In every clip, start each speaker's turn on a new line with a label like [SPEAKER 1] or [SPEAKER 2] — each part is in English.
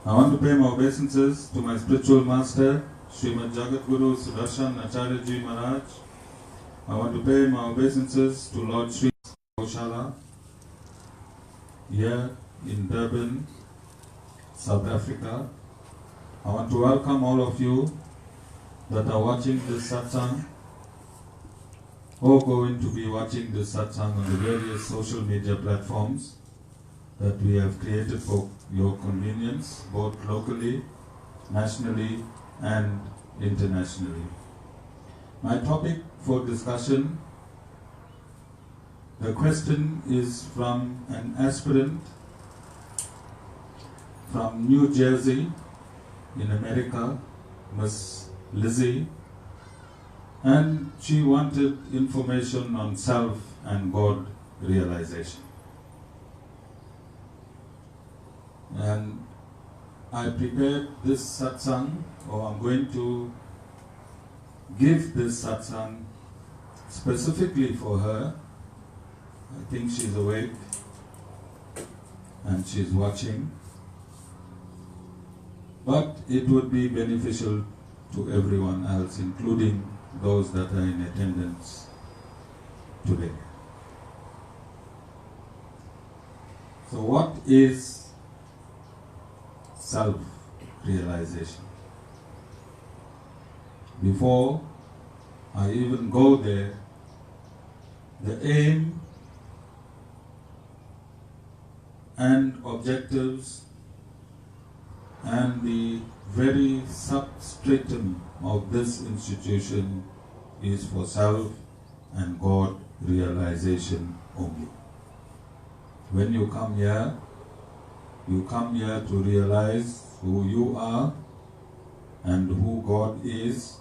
[SPEAKER 1] I want to pay my obeisances to my spiritual master, Srimad Jagadguru Sudarshan Acharya Ji Maharaj. I want to pay my obeisances to Lord Sri Goshala here in Durban, South Africa. I want to welcome all of you that are watching this satsang or going to be watching this satsang on the various social media platforms that we have created for your convenience, both locally, nationally, and internationally. My topic for discussion, the question is from an aspirant from New Jersey in America, Miss Lizzy, and she wanted information on self and God realization. And I prepared this satsang, or I'm going to give this satsang specifically for her. I think she's awake and she's watching. But it would be beneficial to everyone else, including those that are in attendance today. So what is self-realization? Before I even go there, the aim and objectives and the very substratum of this institution is for self and God realization only. When you come here to realize who you are and who God is,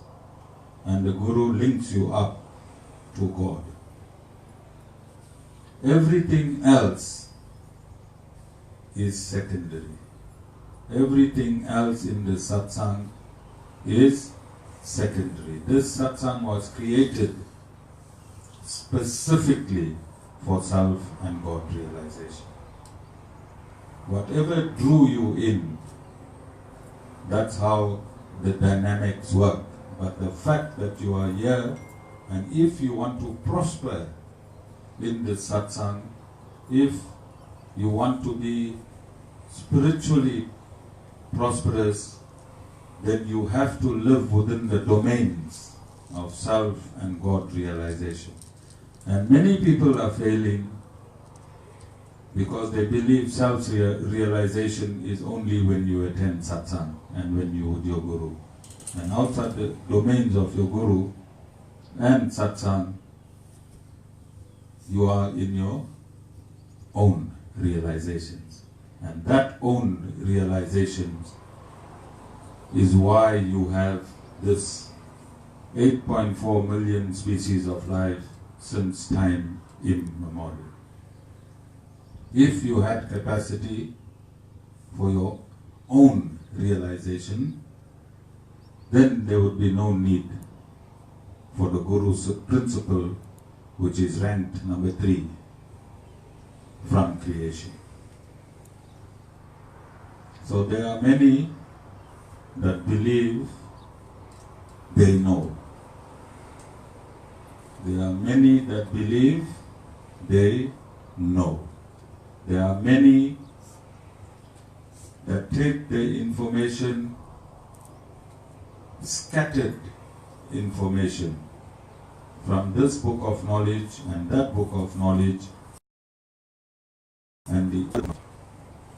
[SPEAKER 1] and the Guru links you up to God. Everything else is secondary. Everything else in the satsang is secondary. This satsang was created specifically for self and God realization. Whatever drew you in, that's how the dynamics work. But the fact that you are here, and if you want to prosper in the satsang, if you want to be spiritually prosperous, then you have to live within the domains of self and God realization. And many people are failing because they believe self-realization is only when you attend satsang and when you with your Guru. And outside the domains of your Guru and satsang, you are in your own realizations. And that own realizations is why you have this 8.4 million species of life since time immemorial. If you had capacity for your own realization, then there would be no need for the Guru's principle, which is ranked number 3 from creation. So there are many that believe they know. There are many that believe they know. There are many that take the information, scattered information, from this book of knowledge and that book of knowledge, and the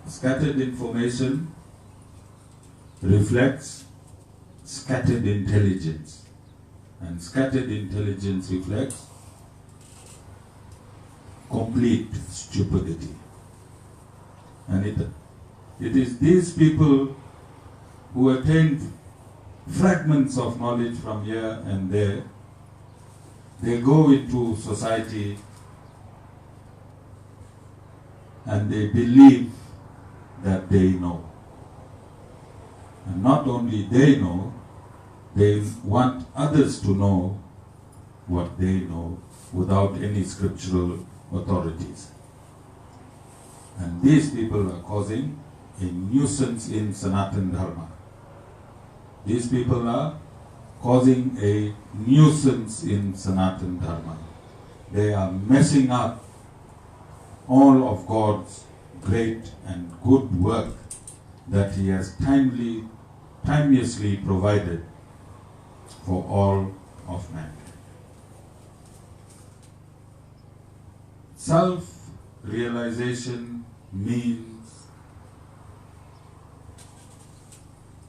[SPEAKER 1] scattered information reflects scattered intelligence, and scattered intelligence reflects complete stupidity. And it is these people who attained fragments of knowledge from here and there. They go into society and they believe that they know. And not only they know, they want others to know what they know without any scriptural authorities. And these people are causing a nuisance in Sanathan Dharma. These people are causing a nuisance in Sanathan Dharma. They are messing up all of God's great and good work that He has timeously provided for all of mankind. Self-realization means,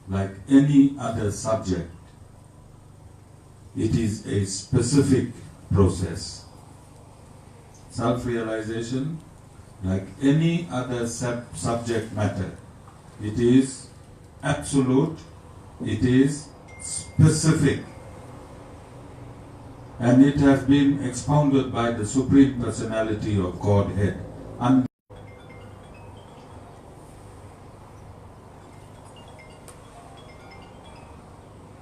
[SPEAKER 1] like any other subject, it is a specific process. Self-realization, like any other subject matter, it is absolute, it is specific, and it has been expounded by the Supreme Personality of Godhead.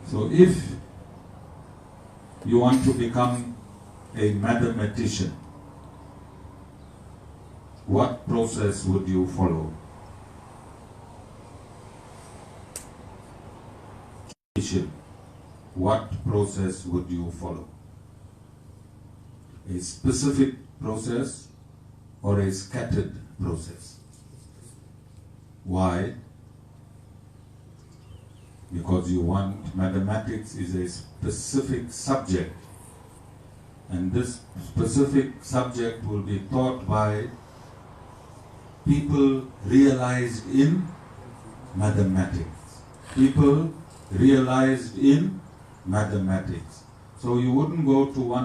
[SPEAKER 1] So if you want to become a mathematician, what process would you follow? What process would you follow? A specific process or a scattered process? Why? Because you want, mathematics is a specific subject, and this specific subject will be taught by people realized in mathematics. People realized in mathematics. So you wouldn't go to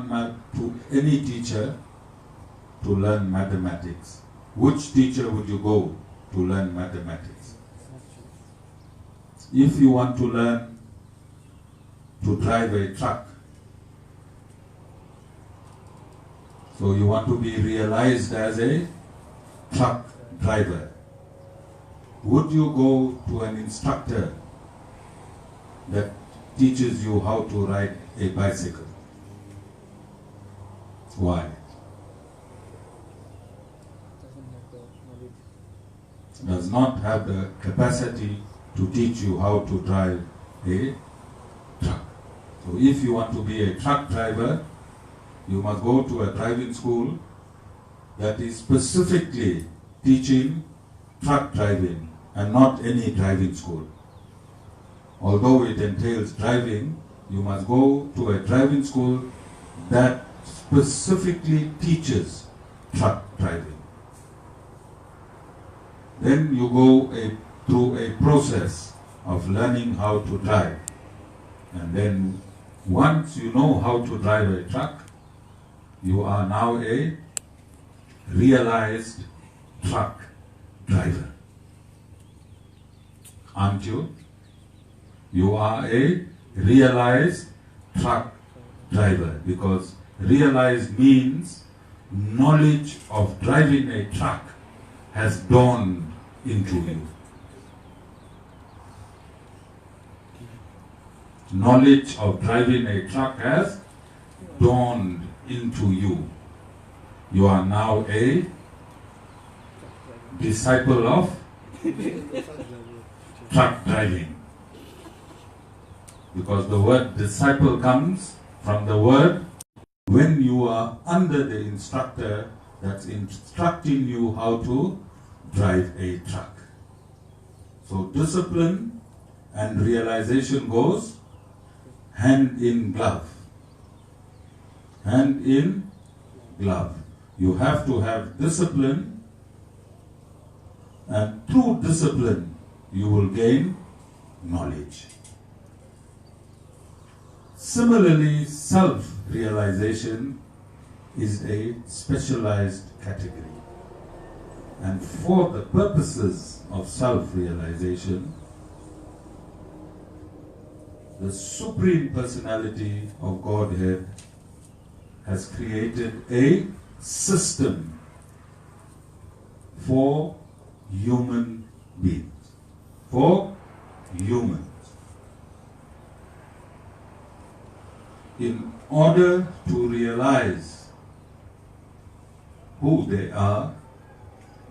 [SPEAKER 1] any teacher to learn mathematics. Which teacher would you go to learn mathematics? If you want to learn to drive a truck, so you want to be realized as a truck driver, would you go to an instructor that teaches you how to ride a bicycle? Why? Does not have the capacity to teach you how to drive a truck. So if you want to be a truck driver, you must go to a driving school that is specifically teaching truck driving and not any driving school. Although it entails driving, you must go to a driving school that specifically teaches truck driving. Then you go through a process of learning how to drive. And then once you know how to drive a truck, you are now a realized truck driver. Aren't you? You are a realized truck driver, because realized means knowledge of driving a truck has dawned into you. Knowledge of driving a truck has dawned into you. You are now a disciple of truck driving. Because the word disciple comes from the word when you are under the instructor that's instructing you how to drive a truck. So discipline and realization goes hand in glove. Hand in glove. You have to have discipline, and through discipline you will gain knowledge. Similarly, self-realization is a specialized category. And for the purposes of self-realization, the Supreme Personality of Godhead has created a system for human beings. For humans. In order to realize who they are,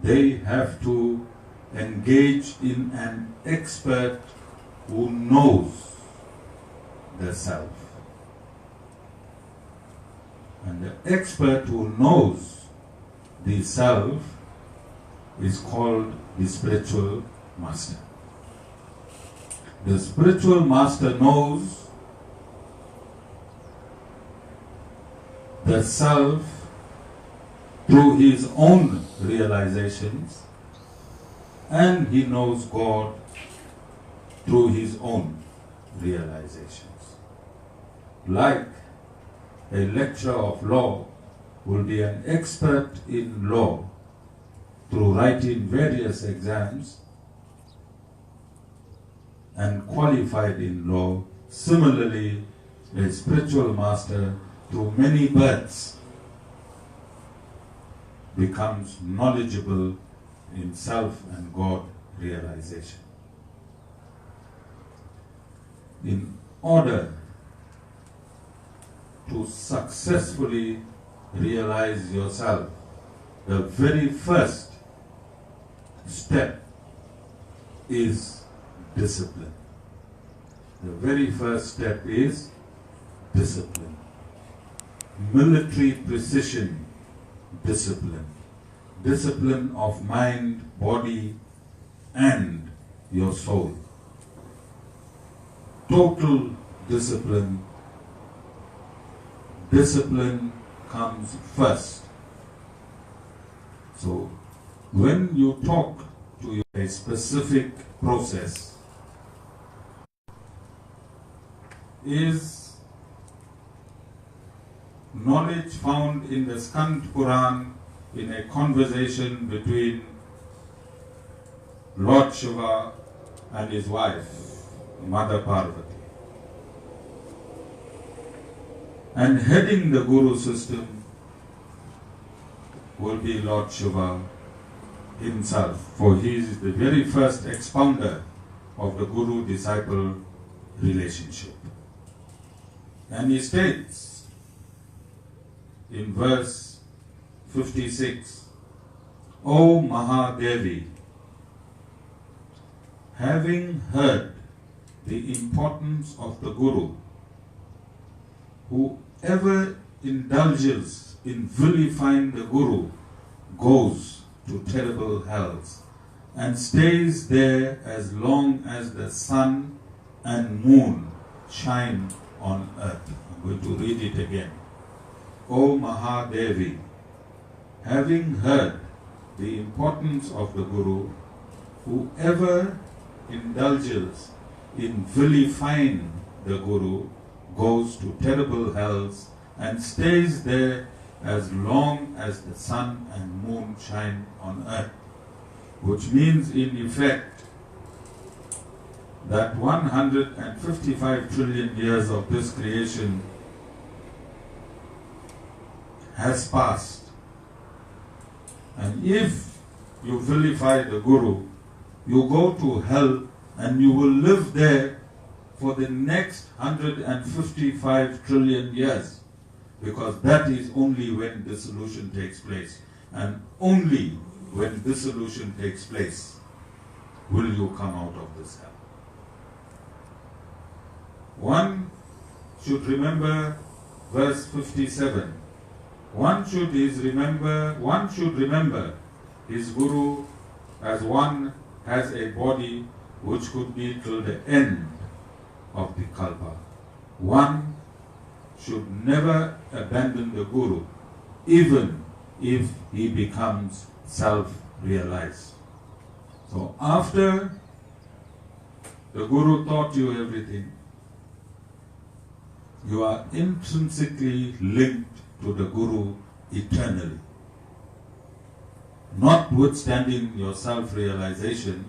[SPEAKER 1] they have to engage in an expert who knows the self. And the expert who knows the self is called the spiritual master. The spiritual master knows the self through his own realizations, and he knows God through his own realizations. Like a lecturer of law will be an expert in law through writing various exams and qualified in law, similarly a spiritual master through many births becomes knowledgeable in self and God realization. In order to successfully realize yourself, the very first step is discipline. The very first step is discipline. Military precision discipline. Discipline of mind, body, and your soul. Total discipline. Discipline comes first. So, when you talk to a specific process, is knowledge found in the Skand Puran in a conversation between Lord Shiva and his wife, Mother Parvati. And heading the Guru system will be Lord Shiva himself, for he is the very first expounder of the Guru-disciple relationship. And he states in verse 56, O Mahadevi, having heard the importance of the Guru, whoever indulges in vilifying the Guru goes to terrible hells and stays there as long as the sun and moon shine on earth. I'm going to read it again. O Mahadevi, having heard the importance of the Guru, whoever indulges in vilifying the Guru goes to terrible hells and stays there as long as the sun and moon shine on earth. Which means in effect that 155 trillion years of this creation has passed. And if you vilify the Guru, you go to hell and you will live there for the next 155 trillion years, because that is only when dissolution takes place. And only when dissolution takes place will you come out of this hell. One should remember verse 57. One should remember his Guru as one has a body which could be till the end of the Kalpa. One should never abandon the Guru, even if he becomes self-realized. So after the Guru taught you everything, you are intrinsically linked to the Guru eternally. Notwithstanding your self-realization,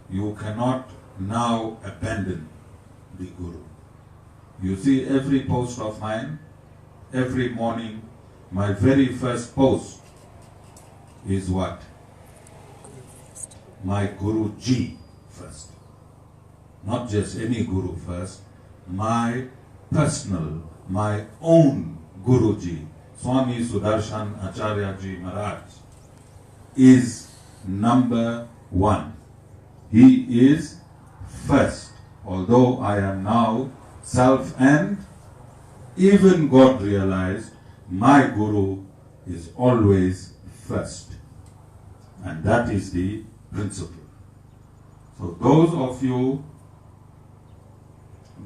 [SPEAKER 1] you cannot now abandon the Guru. You see, every post of mine, every morning, my very first post is what? My Guruji first. Not just any Guru first, my personal, my own Guruji, Swami Sudarshan Acharya Ji Maharaj, is number one. He is first. Although I am now self and even God realized, my Guru is always first. And that is the principle. So those of you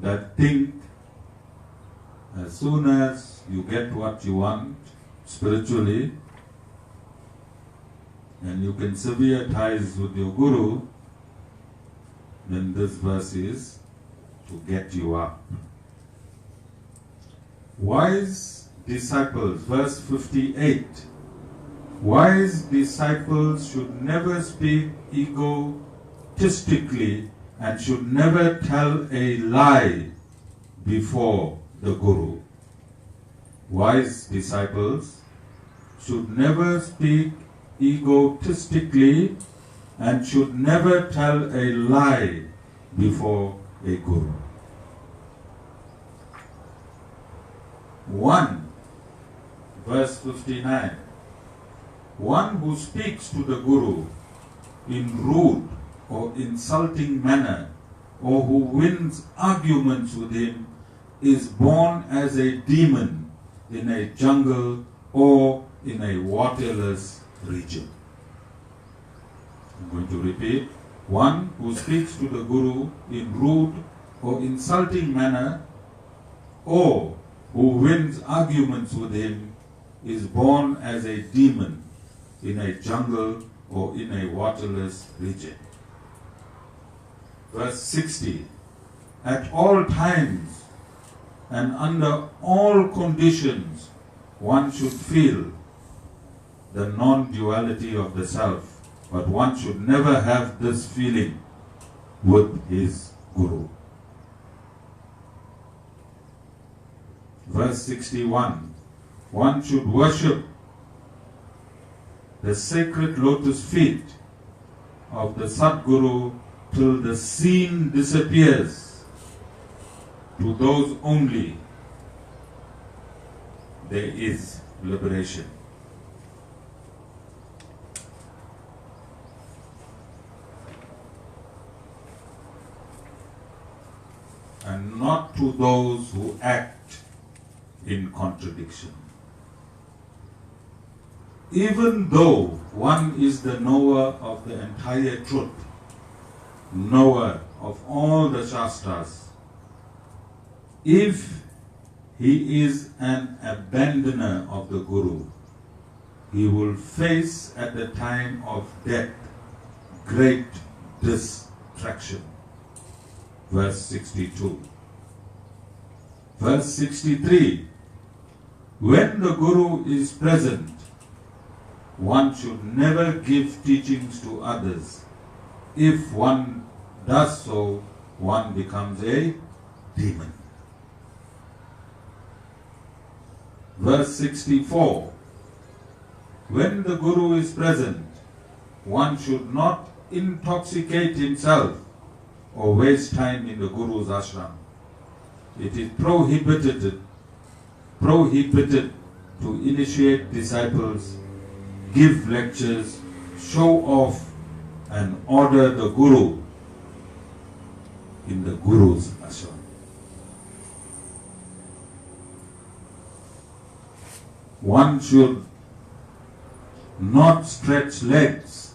[SPEAKER 1] that think as soon as you get what you want spiritually, and you can sever ties with your Guru, then this verse is to get you up. Wise disciples, verse 58. Wise disciples should never speak egotistically and should never tell a lie before the Guru. Wise disciples should never speak egotistically and should never tell a lie before a Guru. 1, verse 59. One who speaks to the Guru in rude or insulting manner, or who wins arguments with him, is born as a demon in a jungle or in a waterless region. I'm going to repeat. One who speaks to the Guru in rude or insulting manner, or who wins arguments with him, is born as a demon in a jungle or in a waterless region. Verse 60. At all times and under all conditions, one should feel the non-duality of the self, but one should never have this feeling with his Guru. Verse 61. One should worship the sacred lotus feet of the Sadguru till the scene disappears. To those only there is liberation. And not to those who act in contradiction. Even though one is the knower of the entire truth, knower of all the Shastras, if he is an abandoner of the Guru, he will face at the time of death great distraction. Verse 62. Verse 63. When the Guru is present, one should never give teachings to others. If one does so, one becomes a demon. Verse 64. When the Guru is present, one should not intoxicate himself or waste time in the Guru's ashram. It is prohibited to initiate disciples, give lectures, show off, and order the Guru in the Guru's ashram. One should not stretch legs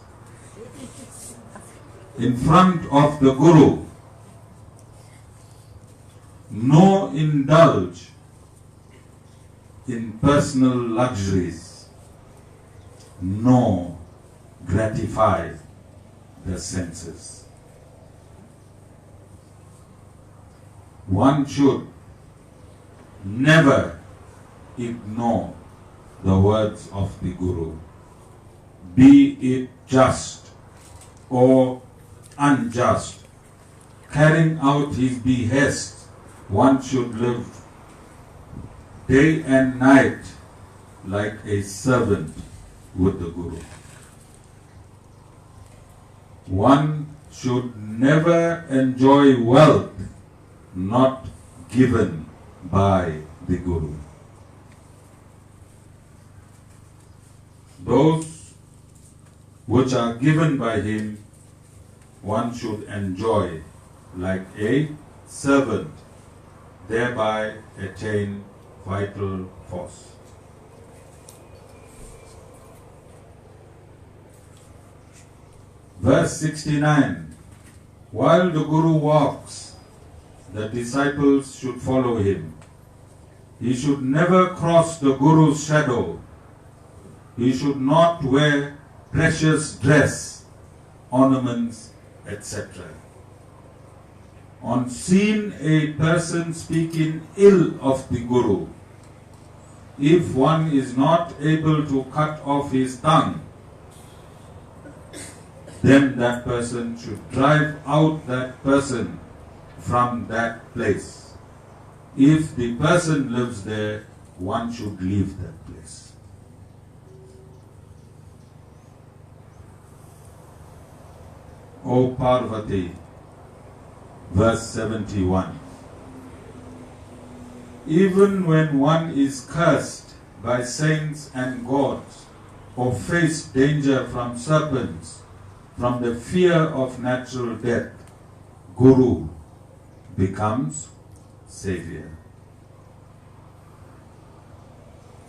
[SPEAKER 1] in front of the Guru, nor indulge in personal luxuries, nor gratify the senses. One should never ignore the words of the Guru, be it just or unjust. Carrying out his behest, one should live day and night like a servant with the Guru. One should never enjoy wealth not given by the Guru. Those which are given by him one should enjoy like a servant, thereby attain vital force. Verse 69, while the Guru walks, the disciples should follow him. He should never cross the Guru's shadow. He should not wear precious dress, ornaments, etc. On seeing a person speaking ill of the Guru, if one is not able to cut off his tongue, then that person should drive out that person from that place. If the person lives there, one should leave that place. O Parvati, verse 71. Even when one is cursed by saints and gods, or face danger from serpents, from the fear of natural death, Guru becomes Savior.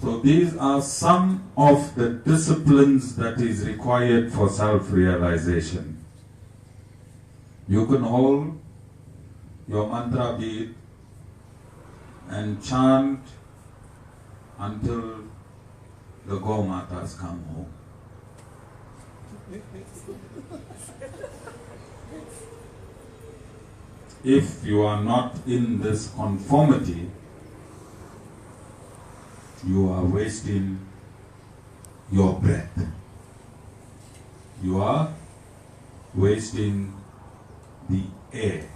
[SPEAKER 1] So these are some of the disciplines that is required for self-realization. You can hold your mantra bead and chant until the Go-Matas come home. If you are not in this conformity, you are wasting your breath. You are wasting the air,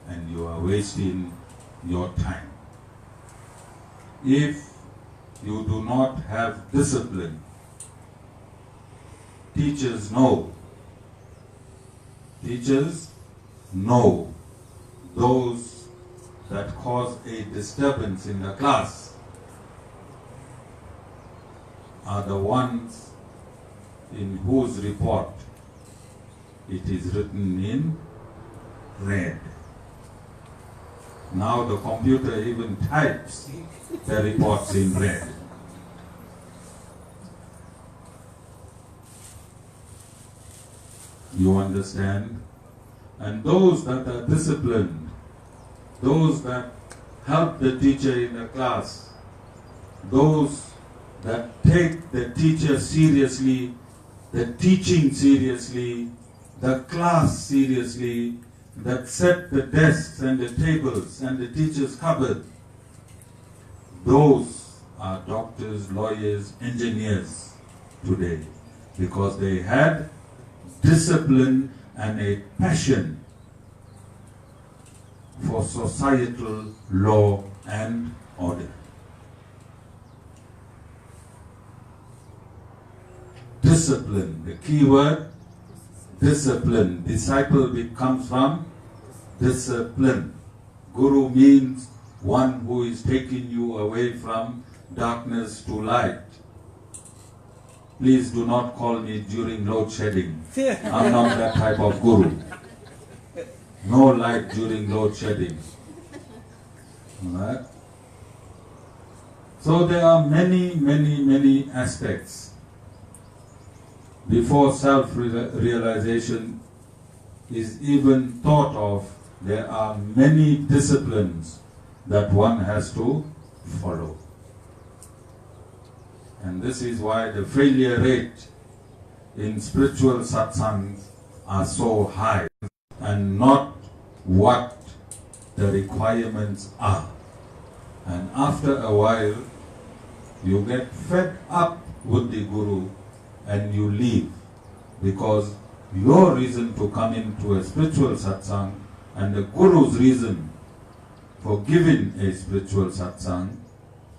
[SPEAKER 1] and you are wasting your time. If you do not have discipline, teachers know those that cause a disturbance in the class are the ones in whose report it is written in red. Now the computer even types the reports in red. You understand? And those that are disciplined, those that help the teacher in the class, those that take the teacher seriously, the teaching seriously, the class seriously, that set the desks and the tables and the teacher's cupboard, those are doctors, lawyers, engineers today, because they had discipline and a passion for societal law and order. Discipline, the key word, discipline. Disciple comes from discipline. Guru means one who is taking you away from darkness to light. Please do not call me during load shedding. I'm not that type of guru. No light during load shedding. Alright? So there are many aspects. Before self-realization is even thought of, there are many disciplines that one has to follow. And this is why the failure rate in spiritual satsangs are so high and not what the requirements are. And after a while, you get fed up with the Guru and you leave, because your reason to come into a spiritual satsang and the Guru's reason for giving a spiritual satsang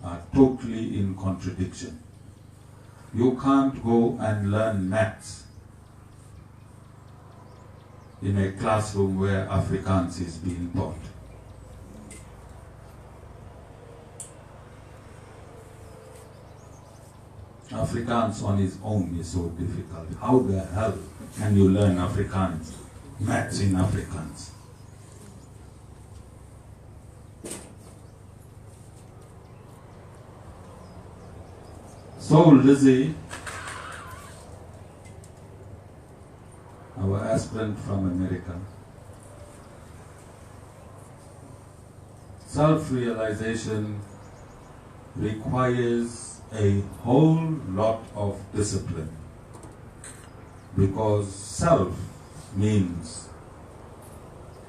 [SPEAKER 1] are totally in contradiction. You can't go and learn maths in a classroom where Afrikaans is being taught. Afrikaans on its own is so difficult. How the hell can you learn Afrikaans maths in Afrikaans. So Lizzy, our aspirant from America, self-realization requires a whole lot of discipline, because self means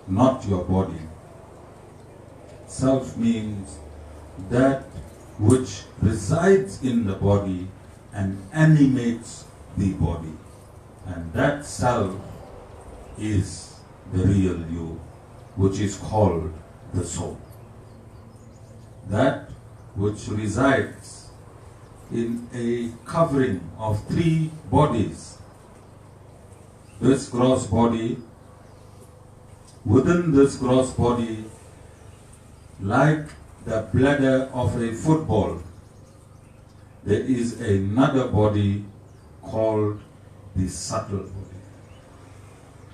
[SPEAKER 1] not your body. Self means that which resides in the body and animates the body. And that self is the real you, which is called the soul. That which resides in a covering of three bodies. This gross body, within this gross body, like the bladder of a football, there is another body called the subtle body.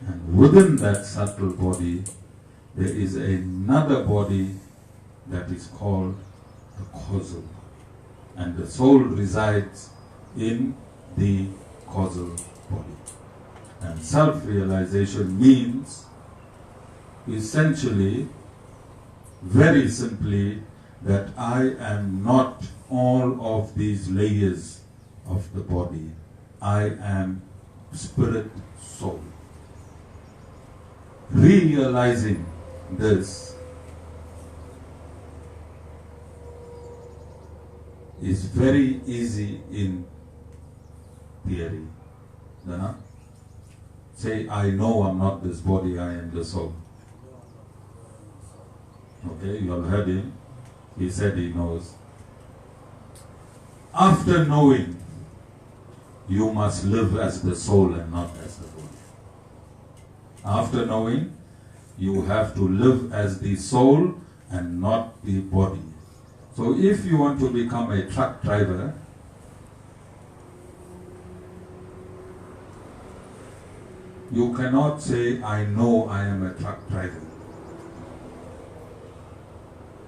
[SPEAKER 1] And within that subtle body, there is another body that is called the causal body. And the soul resides in the causal body. And self-realization means essentially, very simply, that I am not all of these layers of the body. I am spirit, soul. Realizing this is very easy in theory. Dana? Say, I know I'm not this body, I am the soul. Okay, you all heard him. He said he knows. After knowing, you must live as the soul and not as the body. After knowing, you have to live as the soul and not the body. So if you want to become a truck driver, you cannot say, I know I am a truck driver,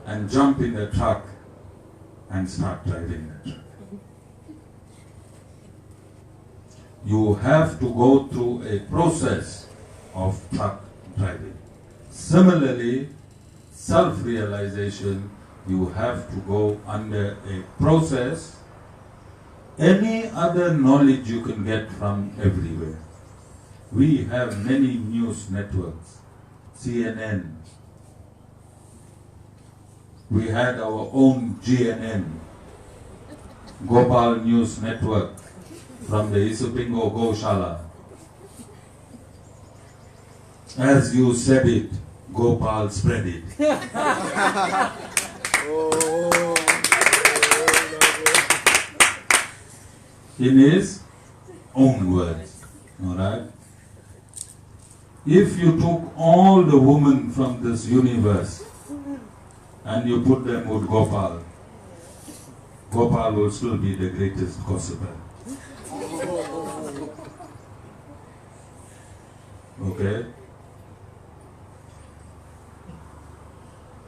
[SPEAKER 1] and jump in the truck and start driving the truck. You have to go through a process of truck driving. Similarly, self-realization, you have to go under a process. Any other knowledge you can get from everywhere. We have many news networks, CNN. We had our own GNN, Gopal News Network, from the Isupingo Goshala. As you said it, Gopal spread it. In his own words, alright? If you took all the women from this universe and you put them with Gopal, Gopal will still be the greatest gossiper. Okay?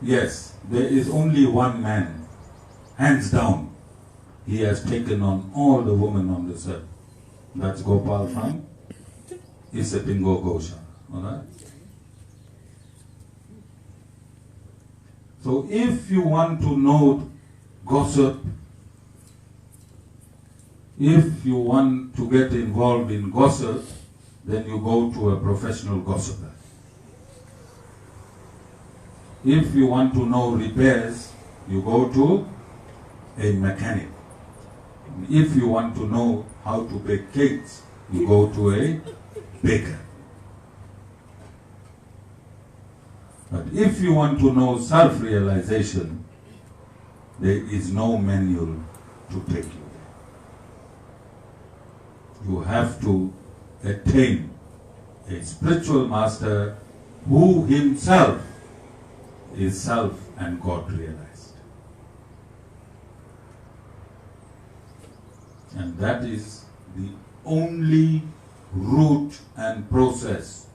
[SPEAKER 1] Yes, there is only one man, hands down. He has taken on all the women on this earth. That's Gopal from Isipingo Gosha. Alright? So if you want to know gossip, if you want to get involved in gossip, then you go to a professional gossiper. If you want to know repairs, you go to a mechanic. If you want to know how to bake cakes, you go to a baker. But if you want to know self-realization, there is no manual to take you there. You have to attain a spiritual master who himself is self and God-realized. And that is the only route and process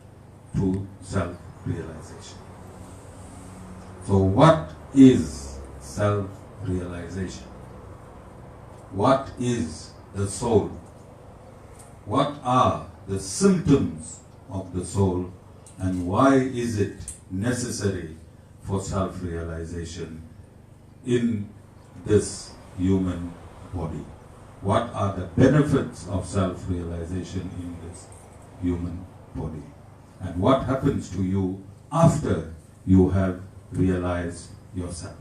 [SPEAKER 1] to self-realization. So what is self-realization? What is the soul? What are the symptoms of the soul, and why is it necessary for self-realization in this human body? What are the benefits of self-realization in this human body? And what happens to you after you have realized yourself?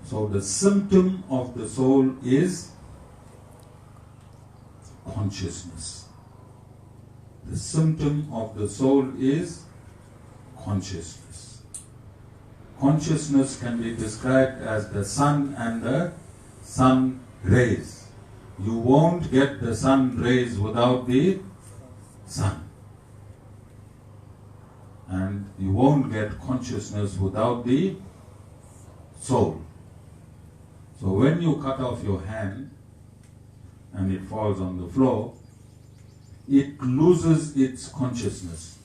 [SPEAKER 1] So the symptom of the soul is consciousness. The symptom of the soul is consciousness. Consciousness can be described as the sun and the sun rays. You won't get the sun rays without the sun. And you won't get consciousness without the soul. So when you cut off your hand and it falls on the floor, it loses its consciousness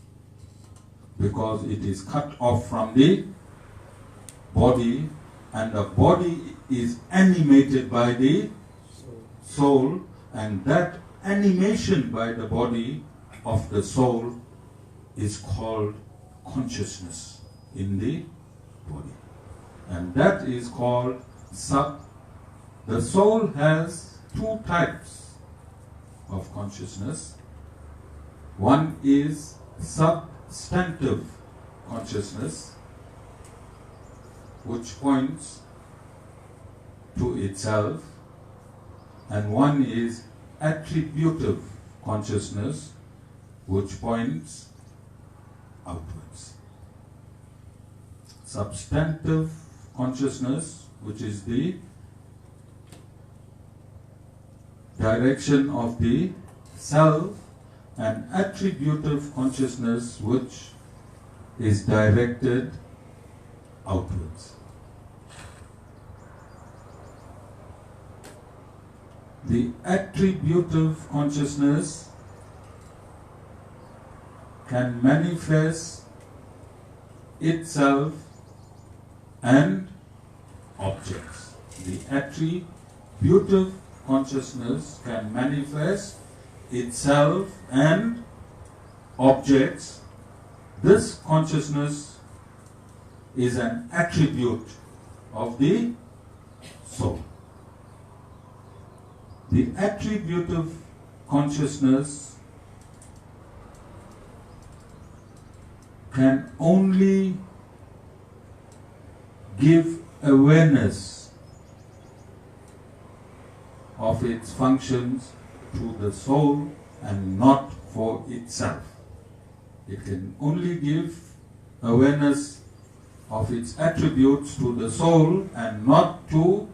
[SPEAKER 1] because it is cut off from the body, and the body is animated by the soul, and that animation by the body of the soul is called consciousness in the body. And that is called the soul has two types of consciousness. One is substantive consciousness, which points to itself, and one is attributive consciousness, which points outwards. Substantive consciousness, which is the direction of the self, and attributive consciousness, which is directed outwards. The attributive consciousness can manifest itself and objects. The attributive consciousness can manifest itself and objects. This consciousness is an attribute of the soul. The attributive consciousness can only give awareness of its functions to the soul and not for itself. It can only give awareness of its attributes to the soul and not to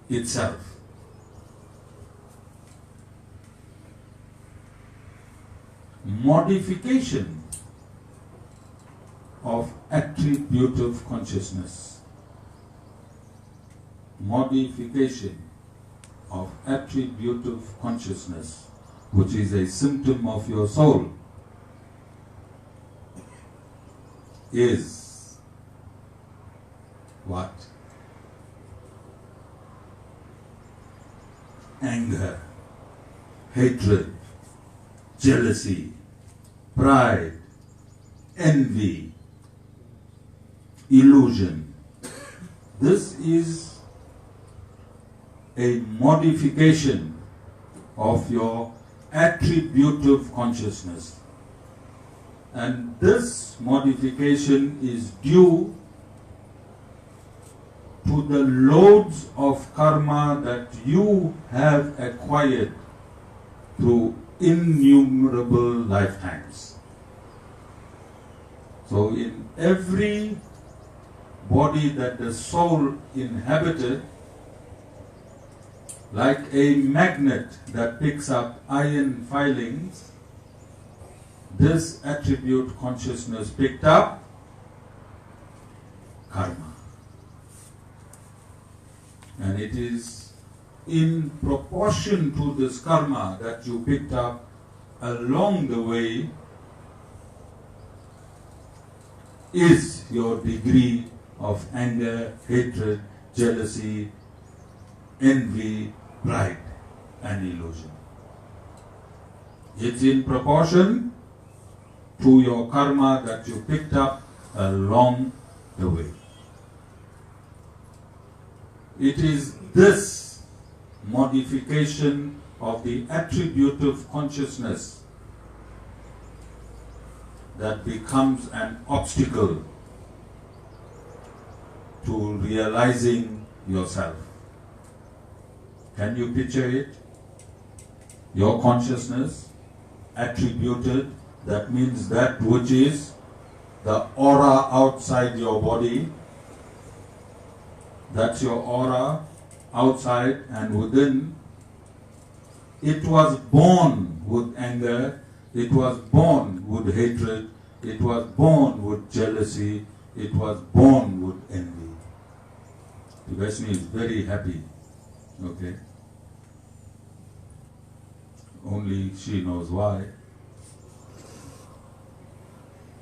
[SPEAKER 1] itself. Modification of attributive consciousness. Modification of attributive consciousness, which is a symptom of your soul, is what? Anger, hatred, jealousy, pride, envy, illusion. This is a modification of your attributive consciousness. And this modification is due to the loads of karma that you have acquired through innumerable lifetimes. So in every body that the soul inhabited, like a magnet that picks up iron filings, this attribute consciousness picked up karma. And it is in proportion to this karma that you picked up along the way is your degree of anger, hatred, jealousy, envy, pride, and illusion. It's in proportion to your karma that you picked up along the way. It is this modification of the attributive consciousness that becomes an obstacle to realizing yourself. Can you picture it? Your consciousness attributed, that means that which is the aura outside your body. That's your aura outside, and within. It was born with anger, it was born with hatred, it was born with jealousy, it was born with envy. The Vaishnavi is very happy, okay? Only she knows why.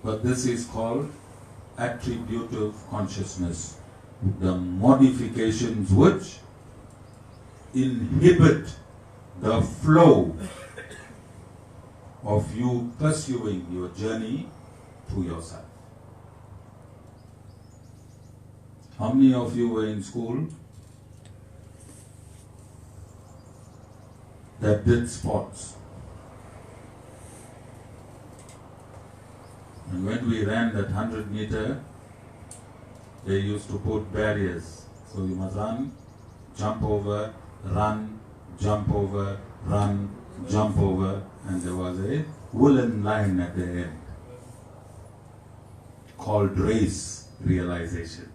[SPEAKER 1] But this is called attributive consciousness. The modifications which inhibit the flow of you pursuing your journey to yourself. How many of you were in school that did sports? And when we ran that 100-meter, they used to put barriers. So you must run, jump over, run, jump over, run, jump over, and there was a woolen line at the end called race realization.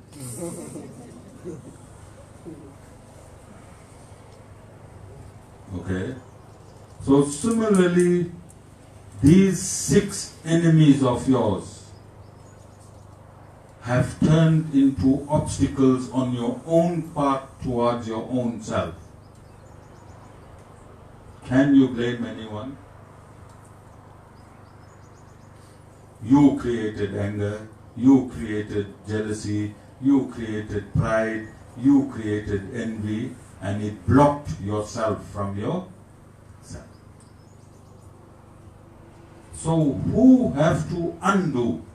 [SPEAKER 1] Okay? So similarly, these 6 enemies of yours have turned into obstacles on your own path towards your own self. Can you blame anyone? You created anger, you created jealousy, you created pride, you created envy, and it blocked yourself from yourself. So who have to undo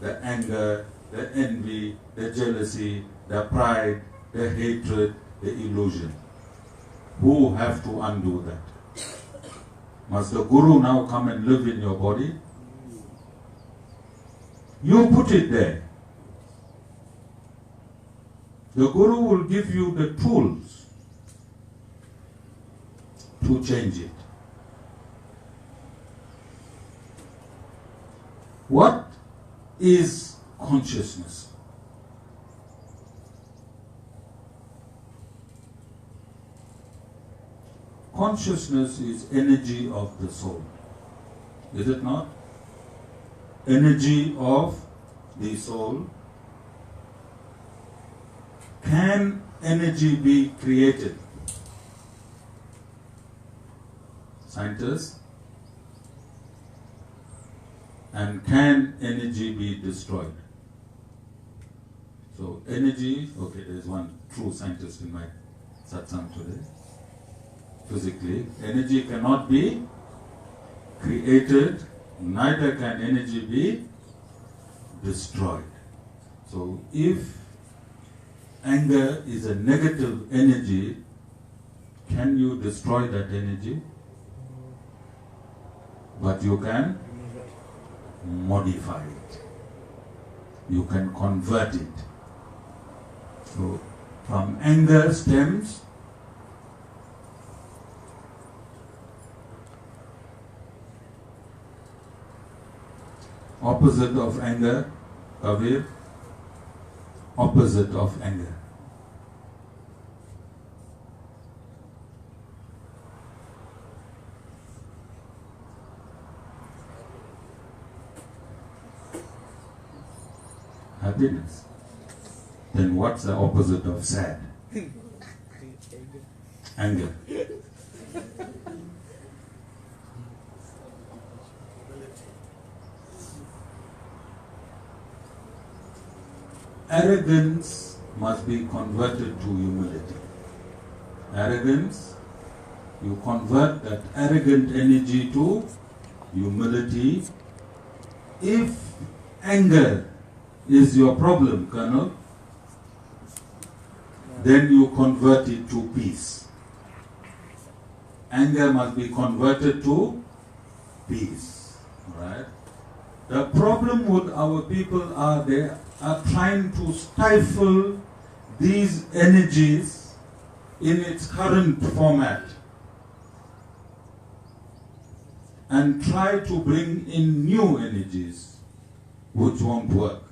[SPEAKER 1] the anger, the envy, the jealousy, the pride, the hatred, the illusion? Who have to undo that? Must the Guru now come and live in your body? You put it there. The Guru will give you the tools to change it. What is consciousness? Consciousness is energy of the soul. Is it not? Energy of the soul. Can energy be created? Scientists? And can energy be destroyed? So energy, okay, there's one true scientist in my satsang today. Physically, energy cannot be created, neither can energy be destroyed. So if anger is a negative energy, can you destroy that energy? But you can modify it. You can convert it. So from anger stems opposite of anger, Kavir, opposite of anger. Happiness. Then what's the opposite of sad? Anger. Arrogance must be converted to humility. Arrogance, you convert that arrogant energy to humility. If anger is your problem, Colonel, then you convert it to peace. Anger must be converted to peace. Right? The problem with our people are they are trying to stifle these energies in its current format and try to bring in new energies which won't work,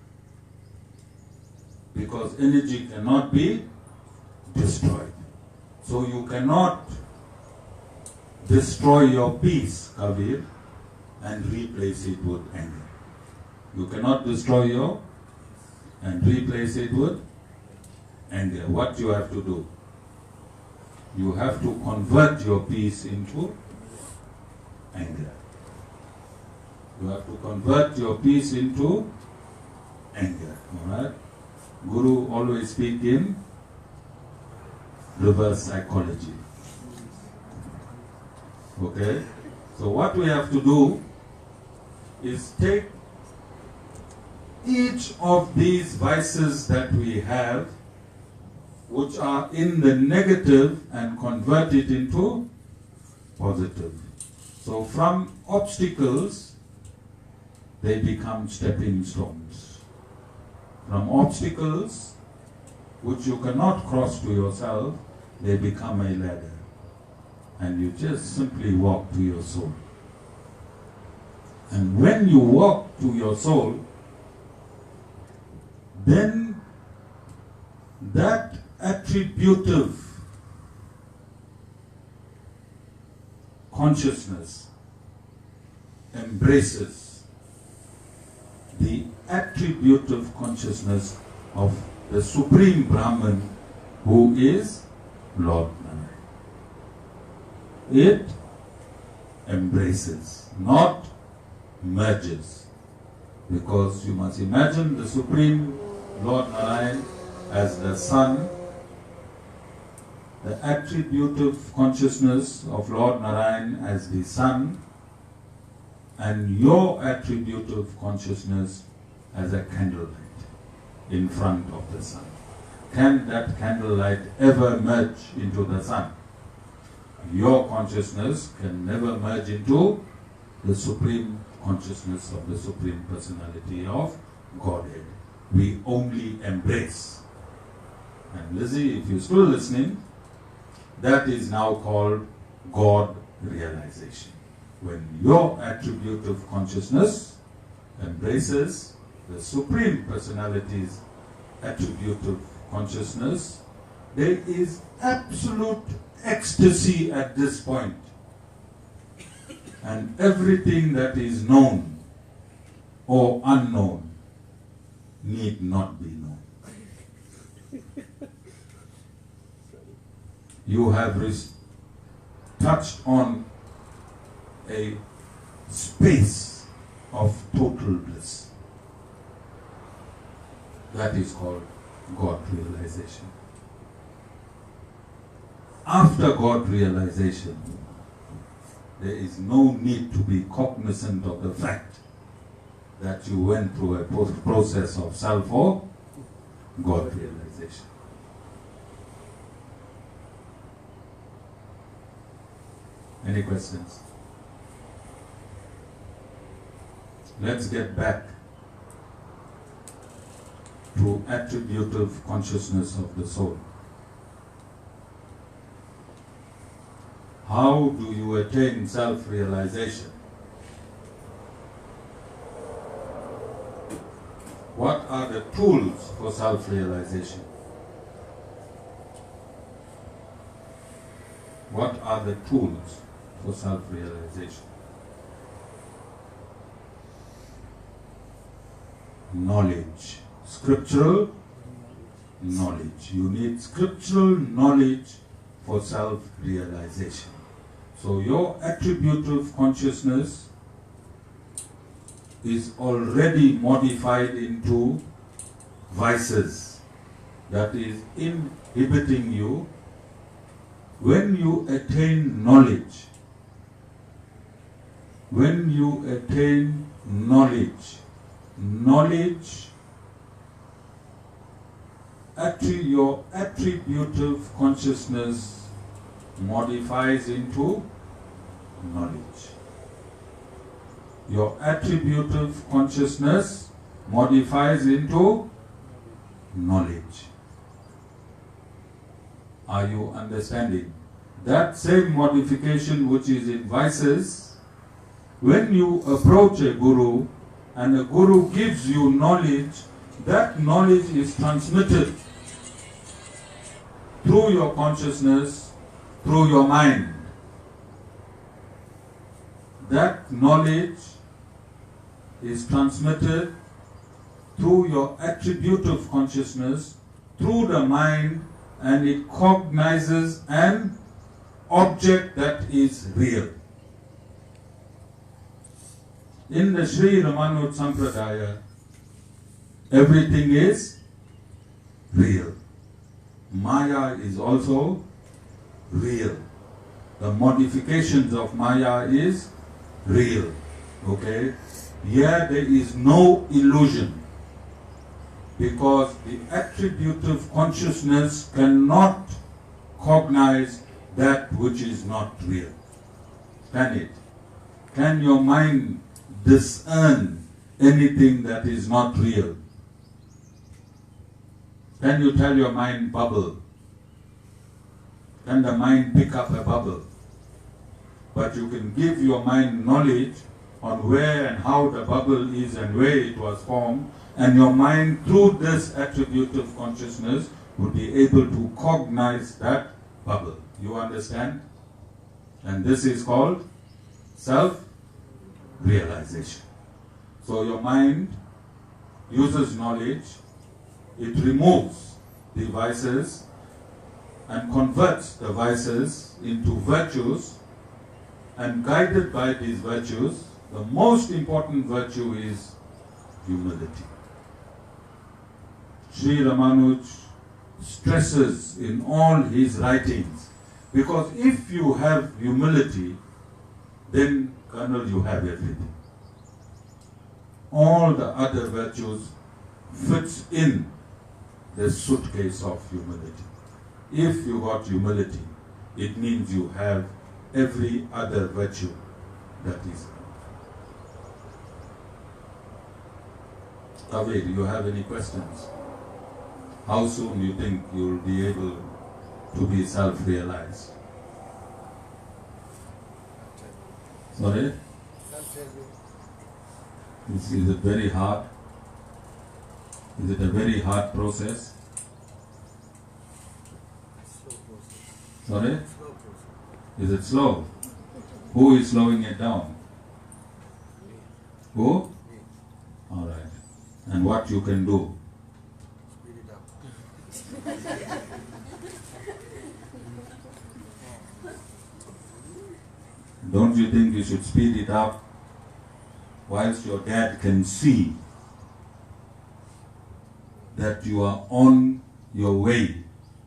[SPEAKER 1] because energy cannot be destroyed. So you cannot destroy your peace, Kabir, and replace it with anger. You cannot destroy your and replace it with anger. What you have to do? You have to convert your peace into anger. You have to convert your peace into anger. Alright? Guru always speak in reverse psychology. Okay? So what we have to do is take each of these vices that we have, which are in the negative, and convert it into positive. So from obstacles, they become stepping stones. From obstacles, which you cannot cross to yourself, they become a ladder. And you just simply walk to your soul. And when you walk to your soul, then that attributive consciousness embraces the attributive consciousness of the Supreme Brahman, who is Lord Narayan. It embraces, not merges. Because you must imagine the Supreme Lord Narayan as the sun, the attributive consciousness of Lord Narayan as the sun, and your attributive consciousness as a candlelight in front of the sun. Can that candlelight ever merge into the sun? Your consciousness can never merge into the Supreme consciousness of the Supreme Personality of Godhead. We only embrace. And Lizzy, if you're still listening, that is now called God-realisation. When your attributive consciousness embraces the Supreme Personality's attributive consciousness, there is absolute ecstasy at this point. And everything that is known or unknown need not be known. You have touched on a space of total bliss. That is called God-realisation. After God-realisation, there is no need to be cognizant of the fact that you went through a process of self or God-realisation. Any questions? Let's get back to attributive consciousness of the soul. How do you attain self-realisation? What are the tools for self-realisation? What are the tools for self-realisation? Knowledge, scriptural knowledge. You need scriptural knowledge for self-realization. So your attributive consciousness is already modified into vices that is inhibiting you. When you attain knowledge, your attributive consciousness modifies into knowledge. Your attributive consciousness modifies into knowledge. Are you understanding? That same modification which is in vices, when you approach a guru and a guru gives you knowledge, that knowledge is transmitted through your consciousness, through your mind. That knowledge is transmitted through your attributive consciousness, through the mind, and it cognizes an object that is real. In the Sri Ramanuja Sampradaya, everything is real. Maya is also real. The modifications of Maya is real. Okay? Here there is no illusion, because the attributive consciousness cannot cognize that which is not real. Can it? Can your mind discern anything that is not real? Can you tell your mind bubble? Can the mind pick up a bubble? But you can give your mind knowledge on where and how the bubble is and where it was formed, and your mind, through this attributive consciousness, would be able to cognize that bubble. You understand? And this is called self-realization. So your mind uses knowledge, it removes the vices and converts the vices into virtues, and guided by these virtues, the most important virtue is humility. Sri Ramanuj stresses in all his writings, because if you have humility, then, Colonel, you have everything. All the other virtues fits in the suitcase of humility. If you got humility, it means you have every other virtue that is. Kaveh, do you have any questions? How soon do you think you will be able to be self-realized? Sorry? Is it very hard? Is it a very hard process?
[SPEAKER 2] Slow process.
[SPEAKER 1] Sorry?
[SPEAKER 2] Slow process.
[SPEAKER 1] Is it slow? Who is slowing it down?
[SPEAKER 2] Me.
[SPEAKER 1] Who?
[SPEAKER 2] Me.
[SPEAKER 1] All right. And what you can do?
[SPEAKER 2] Speed it up.
[SPEAKER 1] Don't you think you should speed it up whilst your dad can see that you are on your way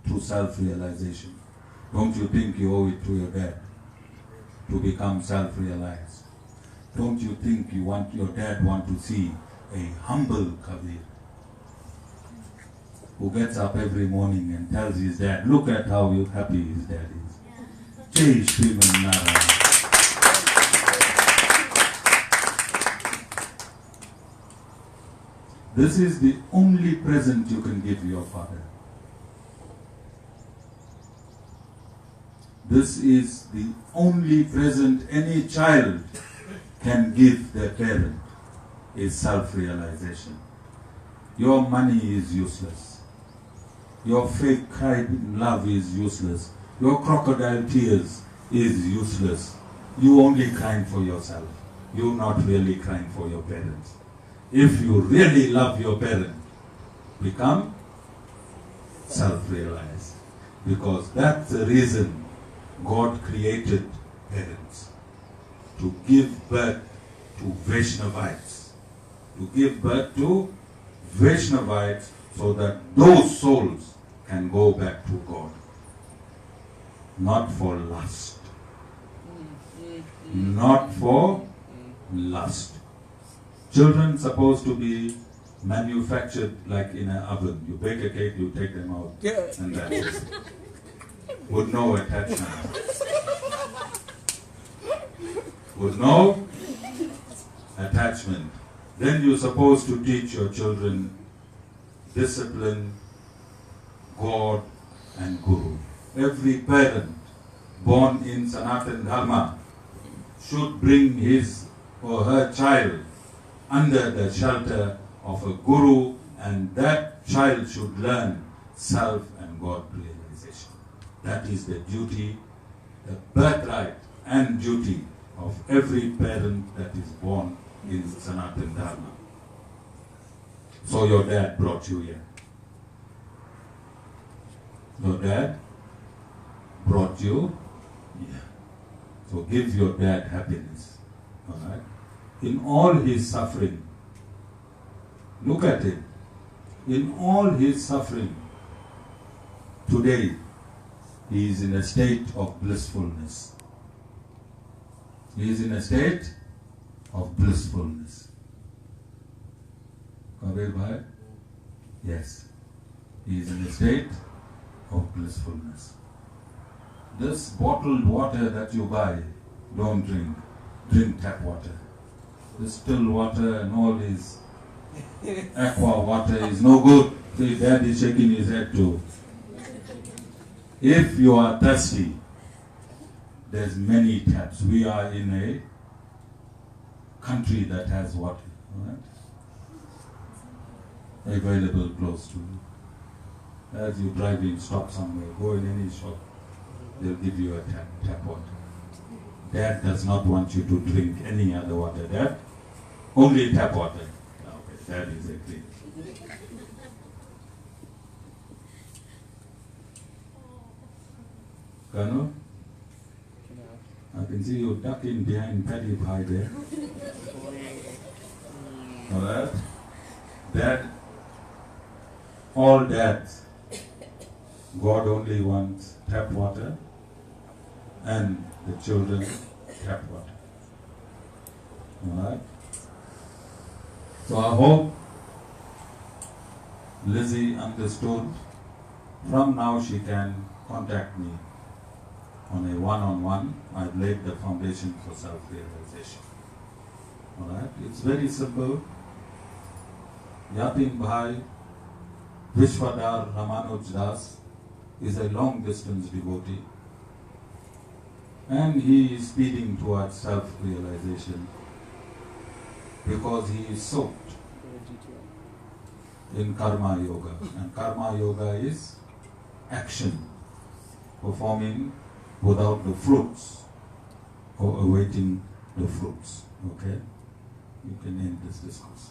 [SPEAKER 1] to self-realization? Don't you think you owe it to your dad to become self-realized? Don't you think you want your dad to see a humble Kabir who gets up every morning and tells his dad, look at how happy his dad is. Jai Sriman Narayan. This is the only present you can give your father. This is the only present any child can give their parent, is self-realization. Your money is useless. Your fake kind love is useless. Your crocodile tears is useless. You only crying for yourself. You're not really crying for your parents. If you really love your parent, become self-realized. Because that's the reason God created parents, to give birth to Vaishnavites, to give birth to Vaishnavites so that those souls can go back to God, not for lust, not for lust. Children supposed to be manufactured like in an oven. You bake a cake, you take them out, and that's it. With no attachment. With no attachment. Then you're supposed to teach your children discipline, God and Guru. Every parent born in Sanathan Dharma should bring his or her child under the shelter of a Guru, and that child should learn self and God realization. That is the duty, the birthright and duty of every parent that is born in Sanathan Dharma. So your dad brought you here. Your dad brought you here. So give your dad happiness. Alright? In all his suffering, look at it. In all his suffering, today he is in a state of blissfulness. He is in a state of blissfulness. Kabir Bhai? Yes. He is in a state of blissfulness. This bottled water that you buy, don't drink. Drink tap water. This still water and all this aqua water is no good. See, Dad is shaking his head too. If you are thirsty, there's many taps. We are in a country that has water, right? Available close to you. As you drive in, stop somewhere, go in any shop, they'll give you a tap water. Dad does not want you to drink any other water. Dad, only tap water. Okay, Dad is agreed. Colonel? I can see you ducking behind Paddy Bhai there. Alright? Dad, all dads, God only wants tap water and the children tap water. Alright? So I hope Lizzy understood. From now she can contact me on a one-on-one. I've laid the foundation for self-realization. Alright? It's very simple. Yatin Bhai Vishwadar Ramanuj Das is a long-distance devotee, and he is speeding towards self-realization because he is soaked in karma yoga. And karma yoga is action, performing without the fruits or awaiting the fruits. Okay? You can end this discourse.